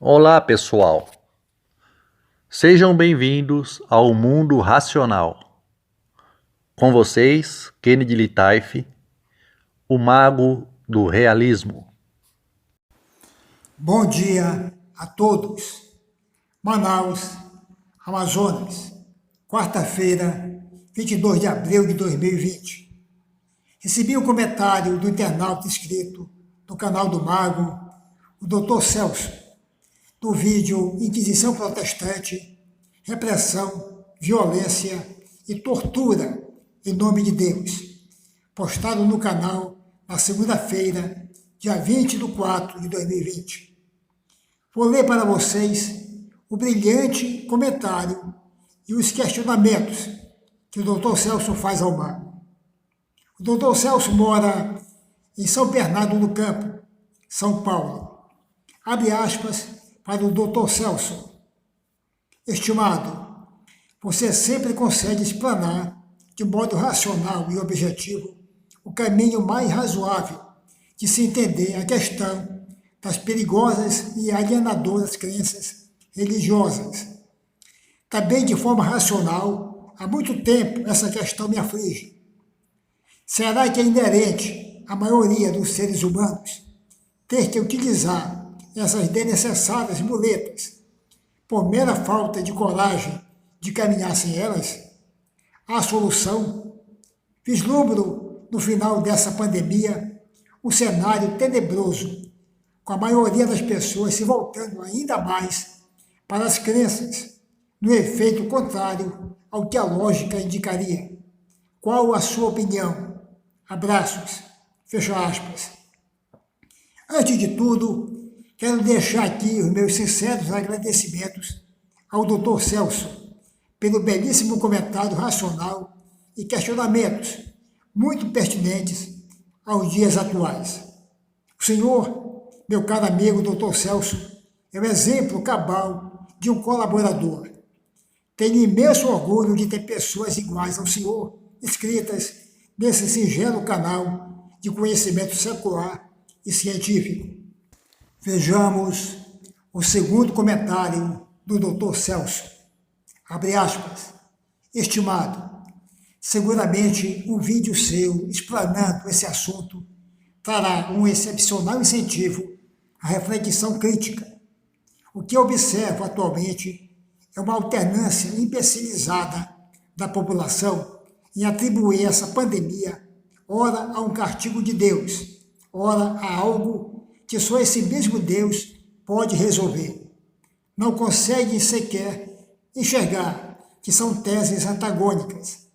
Olá, pessoal. Sejam bem-vindos ao Mundo Racional. Com vocês, Kennedy Litaif, o mago do realismo. Bom dia a todos. Manaus, Amazonas, quarta-feira, 22 de abril de 2020. Recebi um comentário do internauta inscrito no canal do Mago, o Dr. Celso, do vídeo Inquisição Protestante, Repressão, Violência e Tortura em nome de Deus, postado no canal na segunda-feira, dia 20 de 4 de 2020. Vou ler para vocês o brilhante comentário e os questionamentos que o Dr. Celso faz ao mago. O Dr. Celso mora em São Bernardo do Campo, São Paulo. Abre aspas para o Dr. Celso. Estimado, você sempre consegue explanar de modo racional e objetivo o caminho mais razoável de se entender a questão das perigosas e alienadoras crenças religiosas. Também de forma racional, há muito tempo essa questão me aflige. Será que é inerente à maioria dos seres humanos ter que utilizar essas desnecessárias muletas por mera falta de coragem de caminhar sem elas? A solução? Vislumbro no final dessa pandemia um cenário tenebroso, com a maioria das pessoas se voltando ainda mais para as crenças, no efeito contrário ao que a lógica indicaria. Qual a sua opinião? Abraços. Fecha aspas. Antes de tudo, quero deixar aqui os meus sinceros agradecimentos ao Dr. Celso pelo belíssimo comentário racional e questionamentos muito pertinentes aos dias atuais. O senhor, meu caro amigo Dr. Celso, é um exemplo cabal de um colaborador. Tenho imenso orgulho de ter pessoas iguais ao senhor inscritas nesse singelo canal de conhecimento secular e científico. Vejamos o segundo comentário do Dr. Celso. Abre aspas. Estimado, seguramente um vídeo seu explanando esse assunto trará um excepcional incentivo à reflexão crítica. O que observo atualmente é uma alternância imbecilizada da população em atribuir essa pandemia ora a um castigo de Deus, ora a algo que só esse mesmo Deus pode resolver. Não conseguem sequer enxergar que são teses antagônicas.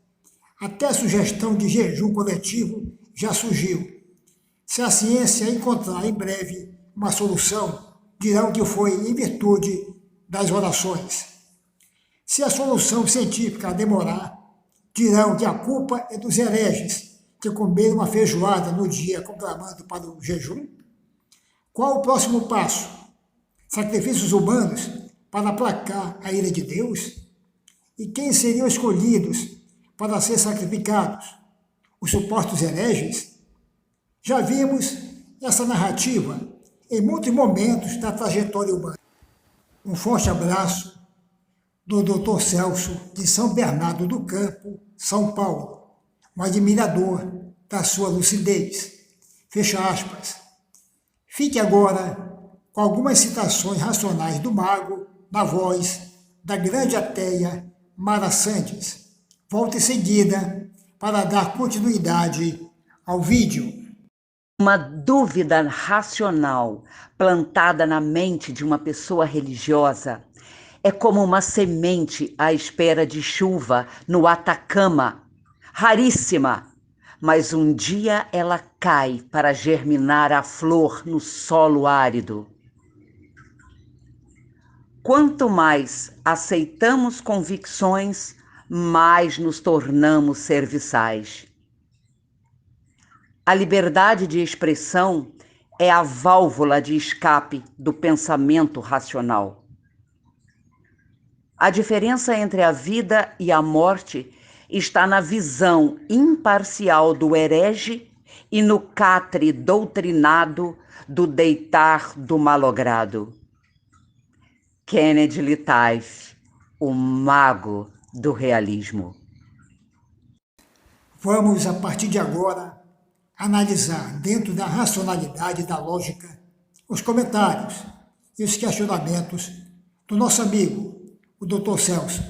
Até a sugestão de jejum coletivo já surgiu. Se a ciência encontrar em breve uma solução, dirão que foi em virtude das orações. Se a solução científica demorar, dirão que a culpa é dos hereges que comeram uma feijoada no dia conclamando para o jejum. Qual o próximo passo? Sacrifícios humanos para aplacar a ira de Deus? E quem seriam escolhidos para ser sacrificados? Os supostos hereges? Já vimos essa narrativa em muitos momentos da trajetória humana. Um forte abraço do Dr. Celso, de São Bernardo do Campo, São Paulo, um admirador da sua lucidez. Fecha aspas. Fique agora com algumas citações racionais do mago, na voz da grande ateia Mara Sandes. Volto em seguida para dar continuidade ao vídeo. Uma dúvida racional plantada na mente de uma pessoa religiosa é como uma semente à espera de chuva no Atacama, raríssima, mas um dia ela cai para germinar a flor no solo árido. Quanto mais aceitamos convicções, mais nos tornamos serviçais. A liberdade de expressão é a válvula de escape do pensamento racional. A diferença entre a vida e a morte está na visão imparcial do herege e no catre doutrinado do deitar do malogrado. Kennedy Litaif, o mago do realismo. Vamos, a partir de agora, analisar, dentro da racionalidade e da lógica, os comentários e os questionamentos do nosso amigo, o Dr. Celso.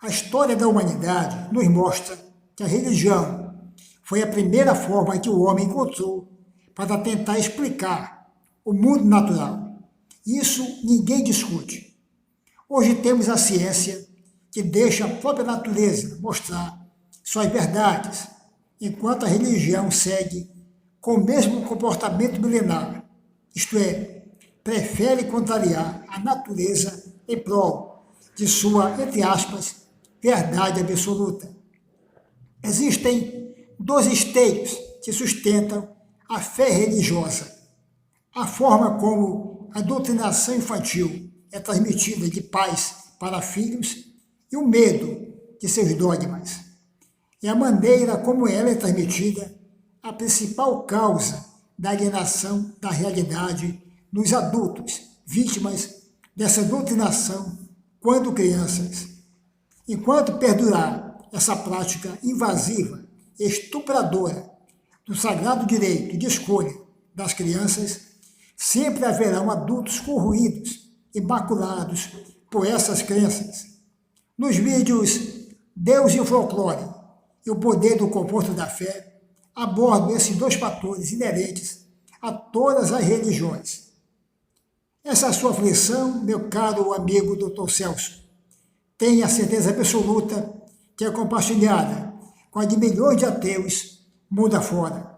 A história da humanidade nos mostra que a religião foi a primeira forma que o homem encontrou para tentar explicar o mundo natural. Isso ninguém discute. Hoje temos a ciência que deixa a própria natureza mostrar suas verdades, enquanto a religião segue com o mesmo comportamento milenar, isto é, prefere contrariar a natureza em prol de sua, entre aspas, verdade absoluta. Existem dois esteios que sustentam a fé religiosa: a forma como a doutrinação infantil é transmitida de pais para filhos e o medo de seus dogmas. E a maneira como ela é transmitida, a principal causa da alienação da realidade nos adultos, vítimas dessa doutrinação quando crianças. Enquanto perdurar essa prática invasiva e estupradora do sagrado direito de escolha das crianças, sempre haverão adultos corroídos e maculados por essas crenças. Nos vídeos Deus e o Folclore e o Poder do Composto da Fé, abordo esses dois fatores inerentes a todas as religiões. Essa sua aflição, meu caro amigo Dr. Celso, tenha a certeza absoluta que é compartilhada com a de milhões de ateus mundo afora.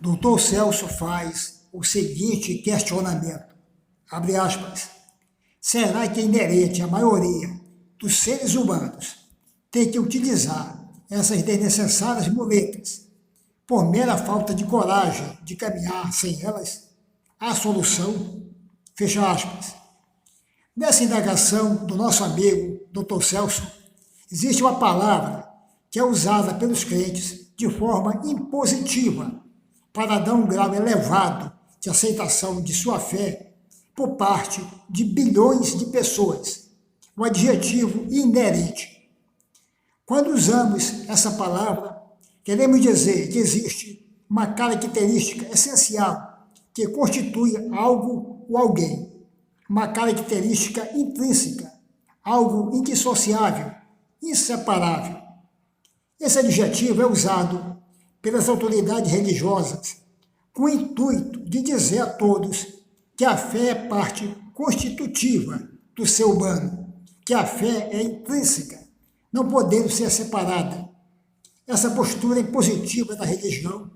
Dr. Celso faz o seguinte questionamento, abre aspas, será que é inerente à maioria dos seres humanos ter que utilizar essas desnecessárias muletas por mera falta de coragem de caminhar sem elas? A solução, fecha aspas. Nessa indagação do nosso amigo Dr. Celso, existe uma palavra que é usada pelos crentes de forma impositiva para dar um grau elevado de aceitação de sua fé por parte de bilhões de pessoas. O adjetivo inerente. Quando usamos essa palavra, queremos dizer que existe uma característica essencial que constitui algo ou alguém, uma característica intrínseca, algo indissociável, inseparável. Esse adjetivo é usado pelas autoridades religiosas com o intuito de dizer a todos que a fé é parte constitutiva do ser humano, que a fé é intrínseca, não podendo ser separada. Essa postura impositiva da religião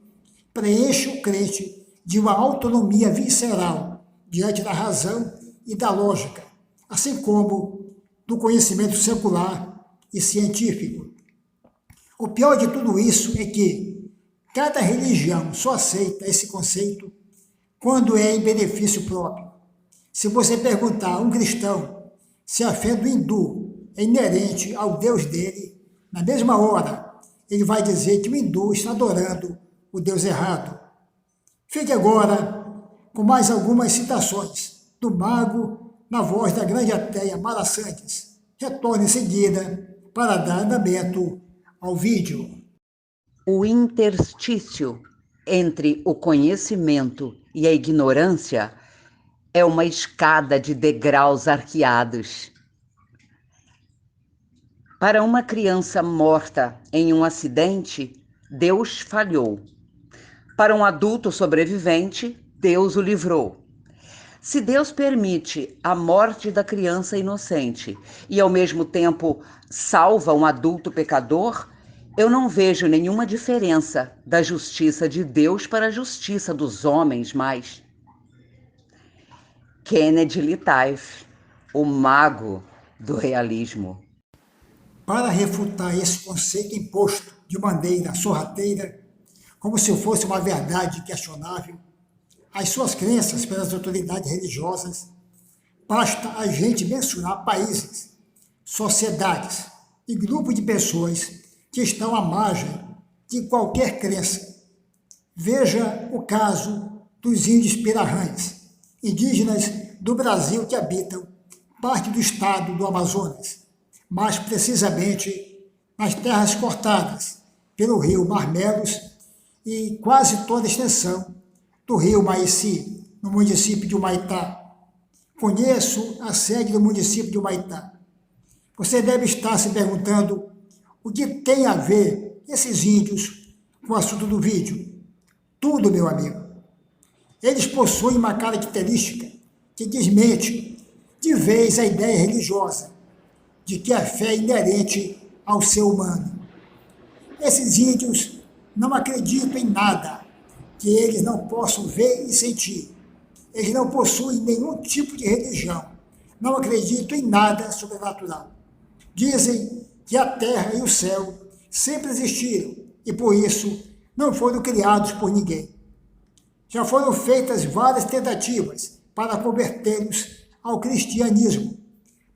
preenche o crente de uma autonomia visceral diante da razão e da lógica, assim como do conhecimento secular e científico. O pior de tudo isso é que cada religião só aceita esse conceito quando é em benefício próprio. Se você perguntar a um cristão se a fé do hindu é inerente ao Deus dele, na mesma hora ele vai dizer que o hindu está adorando o Deus errado. Fique agora com mais algumas citações do mago na voz da grande ateia Mara Santos. Retorne em seguida para dar andamento ao vídeo. O interstício entre o conhecimento e a ignorância é uma escada de degraus arqueados. Para uma criança morta em um acidente, Deus falhou. Para um adulto sobrevivente, Deus o livrou. Se Deus permite a morte da criança inocente e, ao mesmo tempo, salva um adulto pecador, eu não vejo nenhuma diferença da justiça de Deus para a justiça dos homens mais. Kennedy Litaif, o mago do realismo. Para refutar esse conceito imposto de maneira sorrateira, como se fosse uma verdade questionável, as suas crenças pelas autoridades religiosas, basta a gente mencionar países, sociedades e grupos de pessoas que estão à margem de qualquer crença. Veja o caso dos índios pirarrães, indígenas do Brasil que habitam parte do estado do Amazonas, mais precisamente nas terras cortadas pelo rio Marmelos e quase toda a extensão do rio Maici, no município de Humaitá. Conheço a sede do município de Humaitá. Você deve estar se perguntando o que tem a ver esses índios com o assunto do vídeo. Tudo, meu amigo. Eles possuem uma característica que desmente de vez a ideia religiosa de que a fé é inerente ao ser humano. Esses índios não acreditam em nada que eles não possam ver e sentir. Eles não possuem nenhum tipo de religião. Não acreditam em nada sobrenatural. Dizem que a terra e o céu sempre existiram e, por isso, não foram criados por ninguém. Já foram feitas várias tentativas para convertê-los ao cristianismo,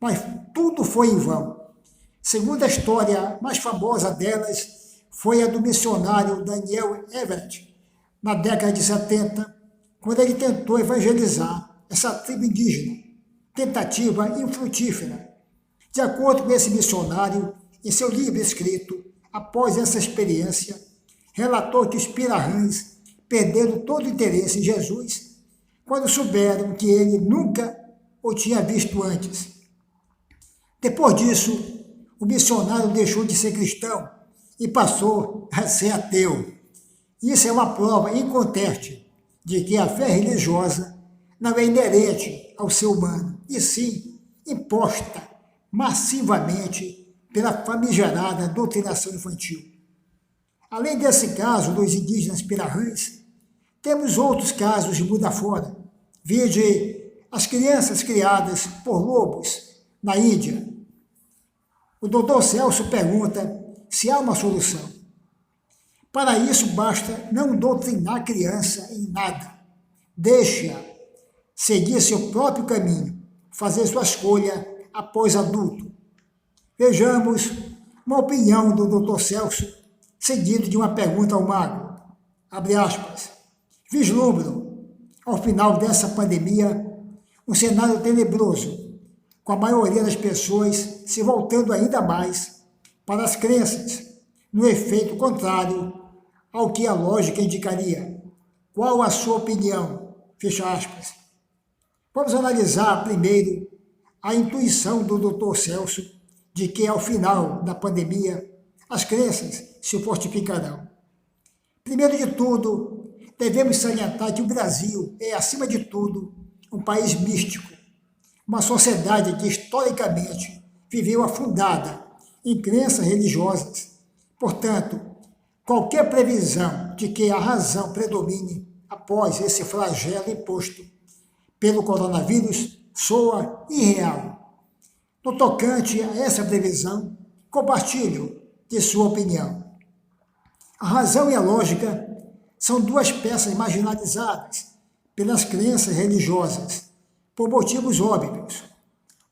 mas tudo foi em vão. Segundo a história mais famosa delas, foi a do missionário Daniel Everett, na década de 70, quando ele tentou evangelizar essa tribo indígena. Tentativa infrutífera. De acordo com esse missionário, em seu livro escrito, após essa experiência, relatou que os Pirahãs perderam todo o interesse em Jesus quando souberam que ele nunca o tinha visto antes. Depois disso, o missionário deixou de ser cristão e passou a ser ateu. Isso é uma prova inconteste de que a fé religiosa não é inerente ao ser humano, e sim imposta massivamente pela famigerada doutrinação infantil. Além desse caso dos indígenas Pirahãs, temos outros casos de mundo afora. Vide as crianças criadas por lobos na Índia. O doutor Celso pergunta se há uma solução. Para isso, basta não doutrinar a criança em nada. Deixa-a seguir seu próprio caminho, fazer sua escolha após adulto. Vejamos uma opinião do doutor Celso, seguido de uma pergunta ao mago. Abre aspas. Vislumbro, ao final dessa pandemia, um cenário tenebroso, com a maioria das pessoas se voltando ainda mais para as crenças, no efeito contrário ao que a lógica indicaria. Qual a sua opinião? Fecha aspas. Vamos analisar primeiro a intuição do Dr. Celso de que, ao final da pandemia, as crenças se fortificarão. Primeiro de tudo, devemos salientar que o Brasil é, acima de tudo, um país místico, uma sociedade que, historicamente, viveu afundada em crenças religiosas. Portanto, qualquer previsão de que a razão predomine após esse flagelo imposto pelo coronavírus soa irreal. No tocante a essa previsão, compartilho de sua opinião. A razão e a lógica são duas peças marginalizadas pelas crenças religiosas, por motivos óbvios.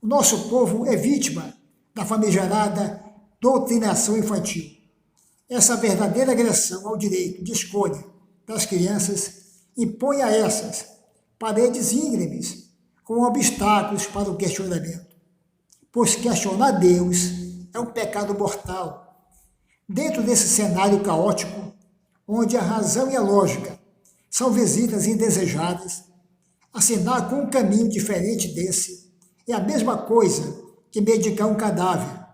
O nosso povo é vítima da famigerada doutrinação infantil. Essa verdadeira agressão ao direito de escolha das crianças impõe a essas paredes íngremes com obstáculos para o questionamento, pois questionar Deus é um pecado mortal. Dentro desse cenário caótico, onde a razão e a lógica são visitas indesejadas, assinar com um caminho diferente desse é a mesma coisa que medicar um cadáver.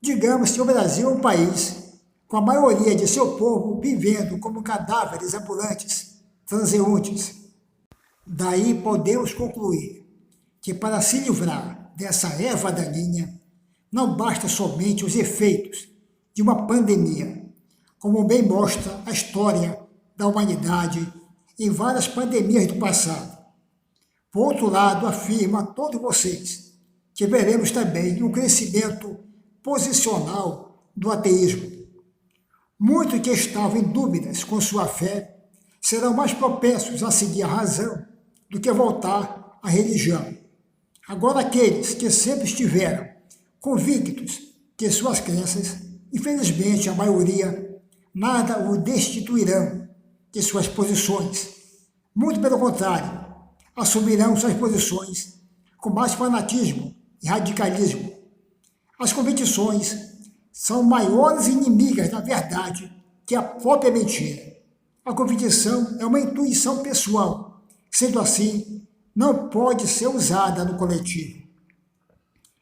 Digamos que o Brasil é um país com a maioria de seu povo vivendo como cadáveres ambulantes, transeuntes. Daí podemos concluir que, para se livrar dessa erva daninha, não basta somente os efeitos de uma pandemia, como bem mostra a história da humanidade em várias pandemias do passado. Por outro lado, afirmo a todos vocês que veremos também um crescimento posicional do ateísmo. Muitos que estavam em dúvidas com sua fé serão mais propensos a seguir a razão do que a voltar à religião. Agora, aqueles que sempre estiveram convictos de suas crenças, infelizmente a maioria, nada o destituirão de suas posições. Muito pelo contrário, assumirão suas posições com mais fanatismo e radicalismo. As convicções são maiores inimigas da verdade que a própria mentira. A convicção é uma intuição pessoal, sendo assim, não pode ser usada no coletivo.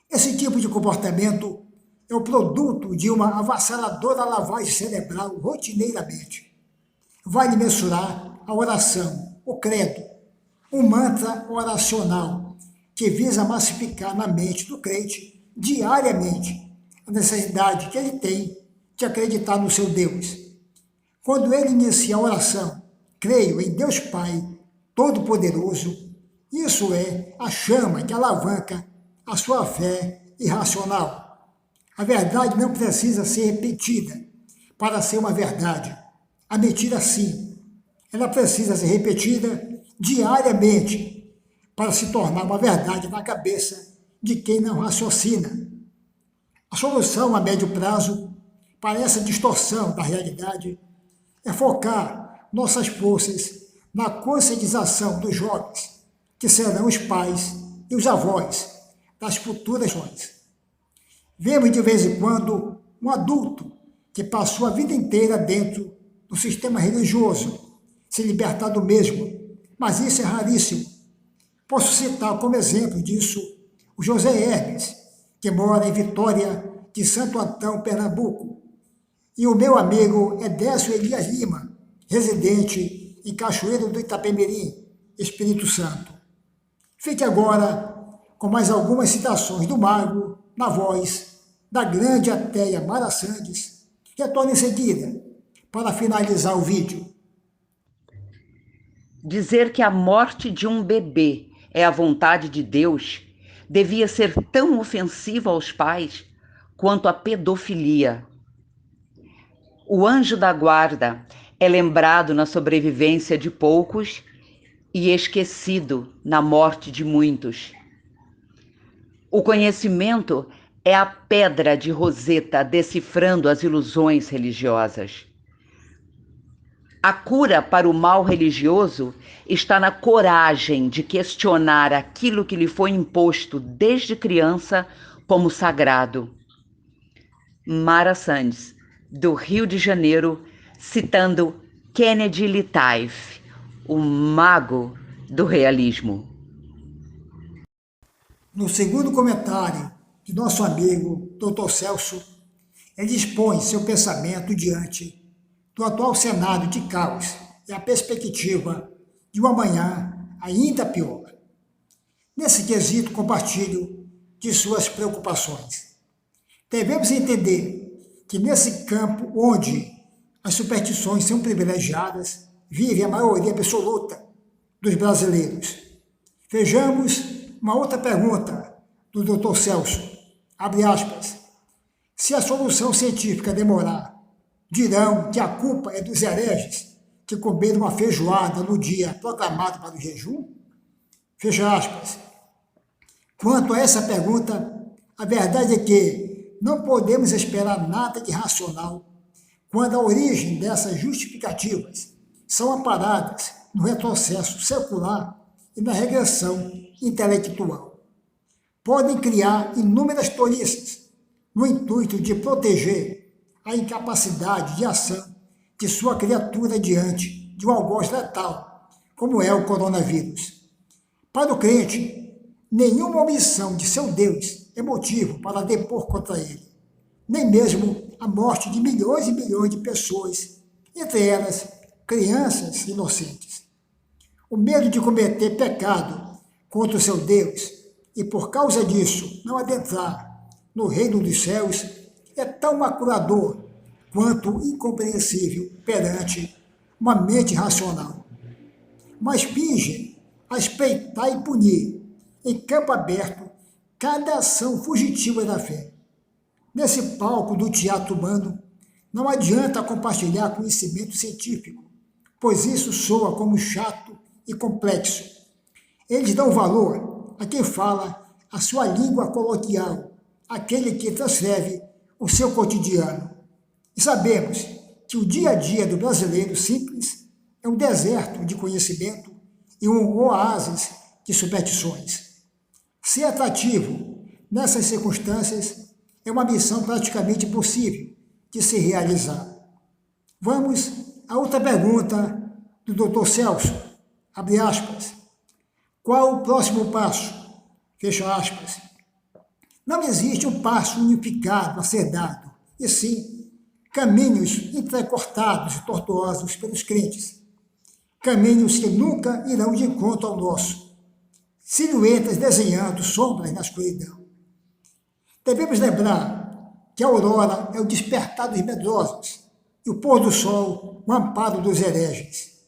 Esse tipo de comportamento é o produto de uma avassaladora lavagem cerebral rotineiramente. Vale mensurar a oração, o credo, um mantra oracional que visa massificar na mente do crente diariamente a necessidade que ele tem de acreditar no seu Deus. Quando ele inicia a oração, creio em Deus Pai Todo-Poderoso, isso é a chama que alavanca a sua fé irracional. A verdade não precisa ser repetida para ser uma verdade. A mentira, sim. Ela precisa ser repetida diariamente para se tornar uma verdade na cabeça de quem não raciocina. A solução a médio prazo para essa distorção da realidade é focar nossas forças na conscientização dos jovens, que serão os pais e os avós das futuras gerações. Vemos de vez em quando um adulto que passou a vida inteira dentro do sistema religioso se libertar do mesmo, mas isso é raríssimo. Posso citar como exemplo disso o José Hermes, que mora em Vitória de Santo Antão, Pernambuco, e o meu amigo Edécio Elias Lima, residente em Cachoeiro do Itapemirim, Espírito Santo. Fique agora com mais algumas citações do mago, na voz da grande ateia Mara Sandes. Retorne em seguida para finalizar o vídeo. Dizer que a morte de um bebê é a vontade de Deus devia ser tão ofensiva aos pais quanto a pedofilia. O anjo da guarda é lembrado na sobrevivência de poucos e esquecido na morte de muitos. O conhecimento é a pedra de Roseta decifrando as ilusões religiosas. A cura para o mal religioso está na coragem de questionar aquilo que lhe foi imposto desde criança como sagrado. Mara Sandes, do Rio de Janeiro, citando Kennedy Litaif, o mago do realismo. No segundo comentário de nosso amigo Dr. Celso, ele expõe seu pensamento diante do atual cenário de caos e a perspectiva de um amanhã ainda pior. Nesse quesito, compartilho de suas preocupações. Devemos entender que nesse campo onde as superstições são privilegiadas, vive a maioria absoluta dos brasileiros. Vejamos uma outra pergunta do Dr. Celso, abre aspas, se a solução científica demorar, dirão que a culpa é dos hereges que comeram uma feijoada no dia proclamado para o jejum? Fecha aspas. Quanto a essa pergunta, a verdade é que não podemos esperar nada de racional quando a origem dessas justificativas são amparadas no retrocesso secular e na regressão intelectual. Podem criar inúmeras tolices no intuito de proteger a incapacidade de ação de sua criatura diante de um algoz letal, como é o coronavírus. Para o crente, nenhuma omissão de seu Deus é motivo para depor contra ele, nem mesmo a morte de milhões e milhões de pessoas, entre elas crianças inocentes. O medo de cometer pecado contra o seu Deus e, por causa disso, não adentrar no reino dos céus é tão maculador quanto incompreensível perante uma mente racional. Mas fingem a espreitar e punir, em campo aberto, cada ação fugitiva da fé. Nesse palco do teatro humano, não adianta compartilhar conhecimento científico, pois isso soa como chato e complexo. Eles dão valor a quem fala a sua língua coloquial, aquele que transcreve o seu cotidiano. E sabemos que o dia a dia do brasileiro simples é um deserto de conhecimento e um oásis de superstições. Ser atrativo nessas circunstâncias, é uma missão praticamente impossível de se realizar. Vamos a outra pergunta do Dr. Celso, abre aspas. Qual o próximo passo? Fecha aspas. Não existe um passo unificado a ser dado, e sim caminhos entrecortados e tortuosos pelos crentes. Caminhos que nunca irão de encontro ao nosso. Silhuetas desenhando sombras na escuridão. Devemos lembrar que a aurora é o despertar dos medrosos e o pôr do sol o amparo dos hereges.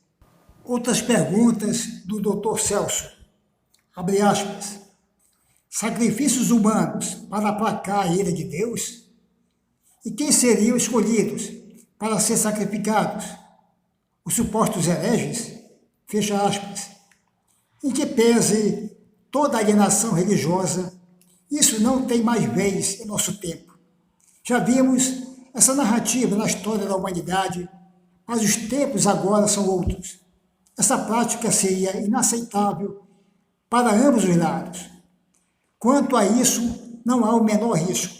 Outras perguntas do Dr. Celso. Abre aspas. Sacrifícios humanos para aplacar a ira de Deus? E quem seriam escolhidos para ser sacrificados? Os supostos hereges? Fecha aspas. Em que pese toda alienação religiosa, isso não tem mais vez em nosso tempo. Já vimos essa narrativa na história da humanidade, mas os tempos agora são outros. Essa prática seria inaceitável para ambos os lados. Quanto a isso, não há o menor risco.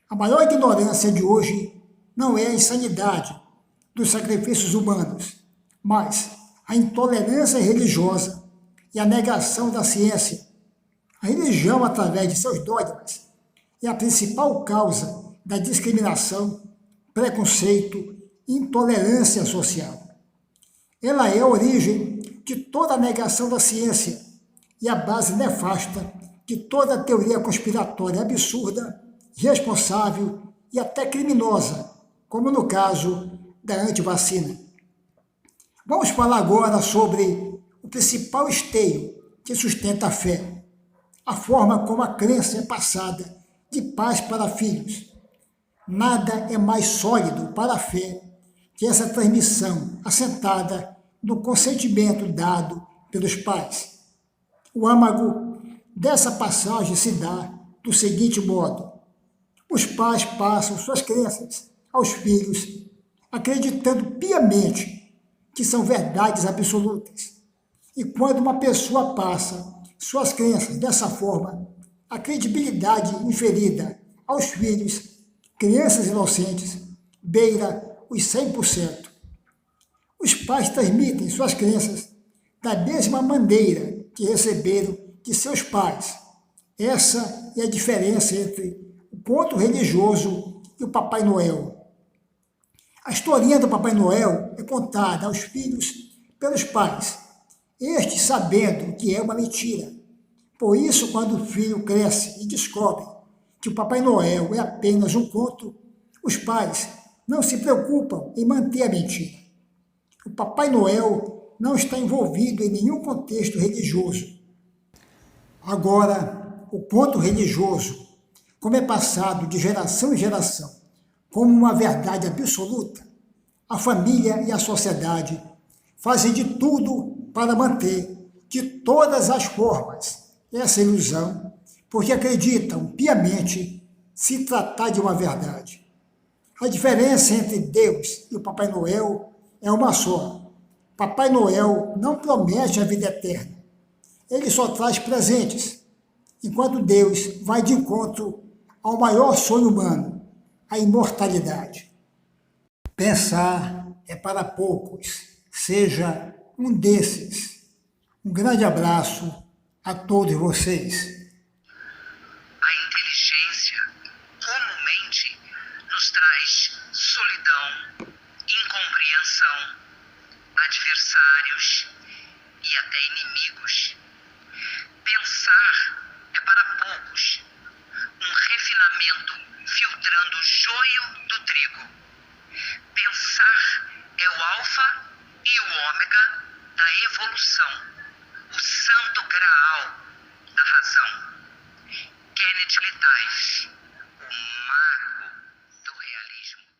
A maior ignorância de hoje não é a insanidade dos sacrifícios humanos, mas a intolerância religiosa e a negação da ciência. A religião, através de seus dogmas, é a principal causa da discriminação, preconceito e intolerância social. Ela é a origem de toda a negação da ciência e a base nefasta de toda a teoria conspiratória absurda, irresponsável e até criminosa, como no caso da antivacina. Vamos falar agora sobre o principal esteio que sustenta a fé, a forma como a crença é passada de pais para filhos. Nada é mais sólido para a fé que essa transmissão assentada no consentimento dado pelos pais. O âmago dessa passagem se dá do seguinte modo. Os pais passam suas crenças aos filhos, acreditando piamente que são verdades absolutas. E quando uma pessoa passa suas crenças dessa forma, a credibilidade inferida aos filhos, crianças inocentes, beira os 100%. Os pais transmitem suas crenças da mesma maneira que receberam de seus pais. Essa é a diferença entre o conto religioso e o Papai Noel. A historinha do Papai Noel é contada aos filhos pelos pais, estes sabendo que é uma mentira. Por isso, quando o filho cresce e descobre que o Papai Noel é apenas um conto, os pais não se preocupam em manter a mentira. O Papai Noel não está envolvido em nenhum contexto religioso. Agora, o conto religioso, como é passado de geração em geração como uma verdade absoluta, a família e a sociedade fazem de tudo para manter, de todas as formas, essa ilusão, porque acreditam piamente se tratar de uma verdade. A diferença entre Deus e o Papai Noel é uma só. Papai Noel não promete a vida eterna. Ele só traz presentes, enquanto Deus vai de encontro ao maior sonho humano, a imortalidade. Pensar é para poucos, seja um desses. Um grande abraço a todos vocês. A inteligência comumente nos traz solidão, incompreensão, adversários e até inimigos. Pensar é para poucos, um refinamento filtrando o joio do trigo. Pensar é o alfa e o ômega da evolução, o santo graal da razão. Kennedy Litaif, o mago do realismo.